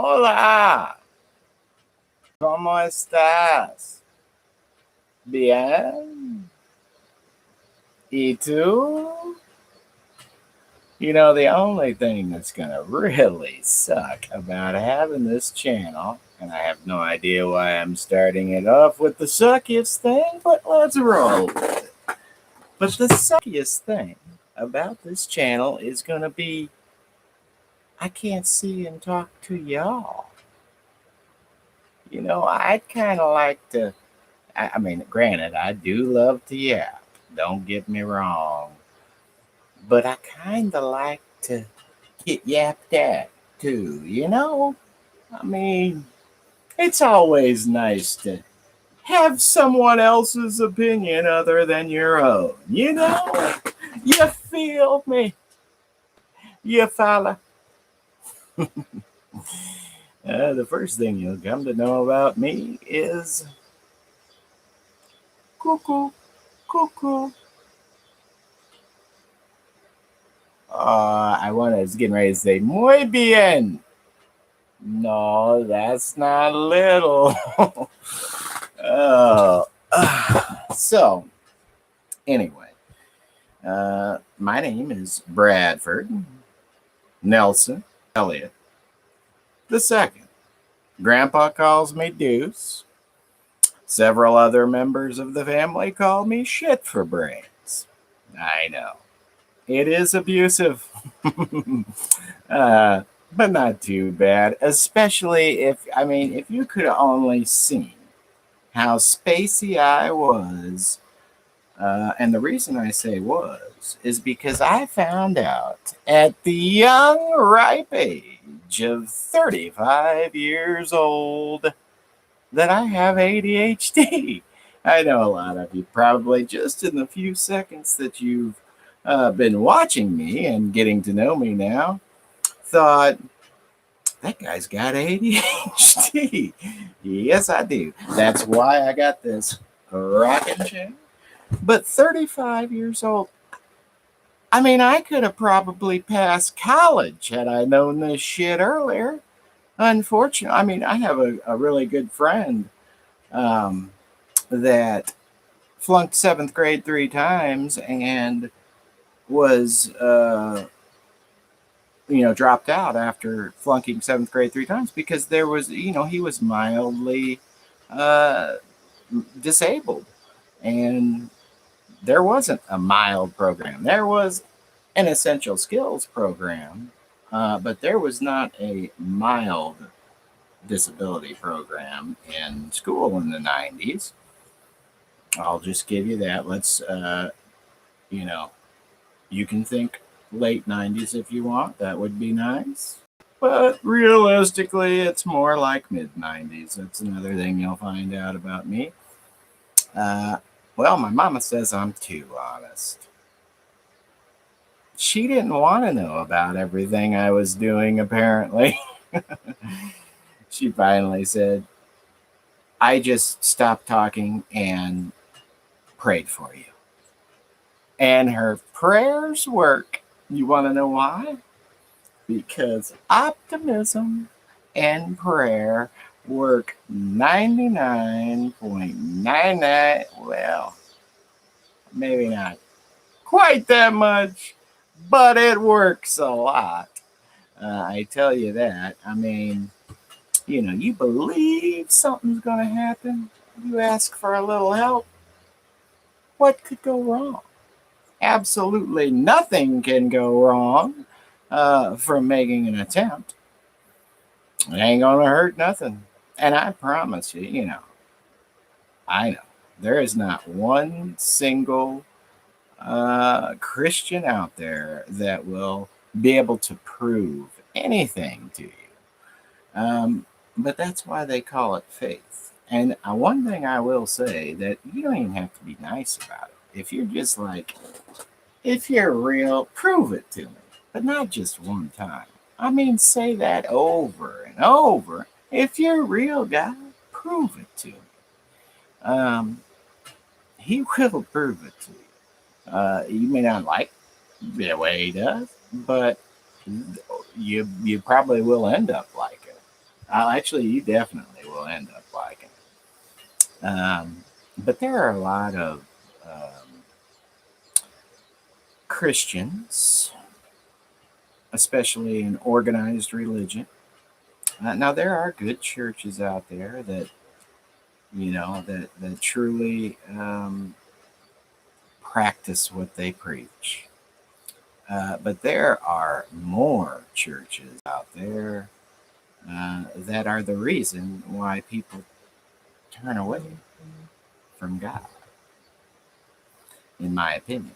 Hola, ¿cómo estás? Bien. ¿Y tú? The only thing that's going to really suck about having this channel, and I have no idea why I'm starting it off with the suckiest thing, but let's roll with it. But the suckiest thing about this channel is going to be I can't see and talk to y'all. I'd kind of like to. I mean, granted, I do love to yap. Don't get me wrong. But I kind of like to get yapped at too. I mean, it's always nice to have someone else's opinion other than your own. You feel me? You fella? The first thing you'll come to know about me is cuckoo, cuckoo. I was getting ready to say muy bien. No, that's not little. Oh, so anyway, my name is Bradford Nelson Elliott the second. Grandpa calls me Deuce. Several other members of the family call me Shit for Brains. I know. It is abusive. But not too bad. Especially if you could have only seen how spacey I was. And the reason I say was is because I found out at the young, ripe age of 35 years old that I have ADHD. I know a lot of you probably just in the few seconds that you've been watching me and getting to know me now thought, that guy's got ADHD. Yes, I do. That's why I got this rocking chair. But 35 years old, I mean, I could have probably passed college had I known this shit earlier. Unfortunately, I mean, I have a really good friend that flunked seventh grade 3 times and was, dropped out after flunking seventh grade 3 times because there was, he was mildly disabled. And there wasn't a mild program. There was an essential skills program, but there was not a mild disability program in school in the 90s. I'll just give you that. Let's, you can think late 90s if you want. That would be nice. But realistically, it's more like mid 90s. That's another thing you'll find out about me. Well, my mama says I'm too honest. She didn't want to know about everything I was doing, apparently. She finally said, I just stopped talking and prayed for you. And her prayers work. You want to know why? Because optimism and prayer work 99.99, well, maybe not quite that much, but it works a lot. I tell you that. I mean, you believe something's going to happen. You ask for a little help. What could go wrong? Absolutely nothing can go wrong from making an attempt. It ain't going to hurt nothing. And I promise you, I know there is not one single Christian out there that will be able to prove anything to you. But that's why they call it faith. And one thing I will say that you don't even have to be nice about it. If you're just like, if you're real, prove it to me. But not just one time. I mean, say that over and over. If you're a real guy, prove it to me. He will prove it to you. You may not like the way he does, but you probably will end up like it. Actually, you definitely will end up liking it. But there are a lot of Christians, especially in organized religion. Now, there are good churches out there that that truly practice what they preach. But there are more churches out there that are the reason why people turn away from God, in my opinion.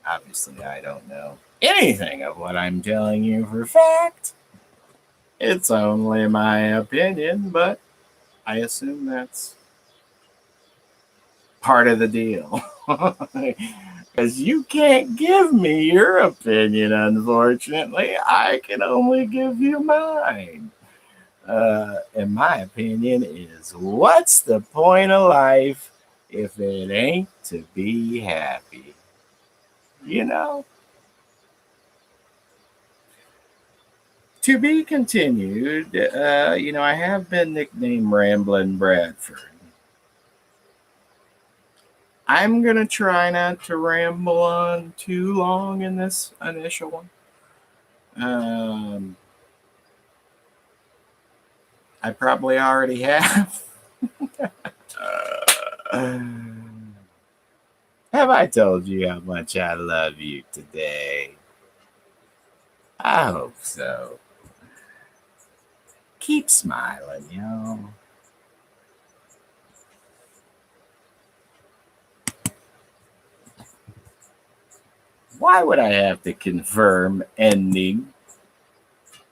Obviously, I don't know anything of what I'm telling you for fact. It's only my opinion, but I assume that's part of the deal. Because you can't give me your opinion, unfortunately. I can only give you mine. And my opinion is, what's the point of life if it ain't to be happy? You know? To be continued, I have been nicknamed Ramblin Bradford. I'm going to try not to ramble on too long in this initial one. I probably already have. Have I told you how much I love you today? I hope so. Keep smiling, yo. Why would I have to confirm ending